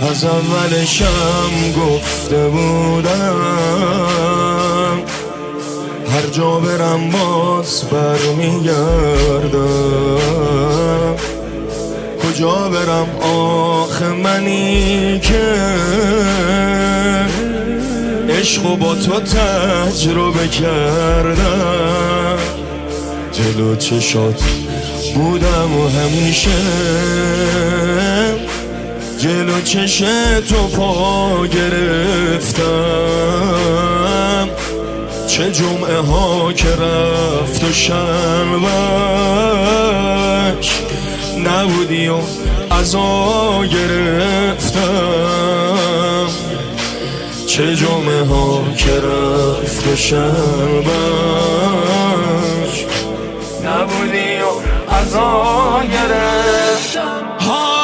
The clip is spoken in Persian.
از اولشم گفته بودم هر جا برم باز برمیگردم. کجا برم آخه منی که عشقو با تو تجربه کردم. جلو چشات بودم و همیشه جلو چش تو پا گرفتم. چه جمعه ها که رفت و شنبهش نبودی و عزا گرفتم. چه جمعه ها که رفت و شنبهش نبودی و عزا گرفتم.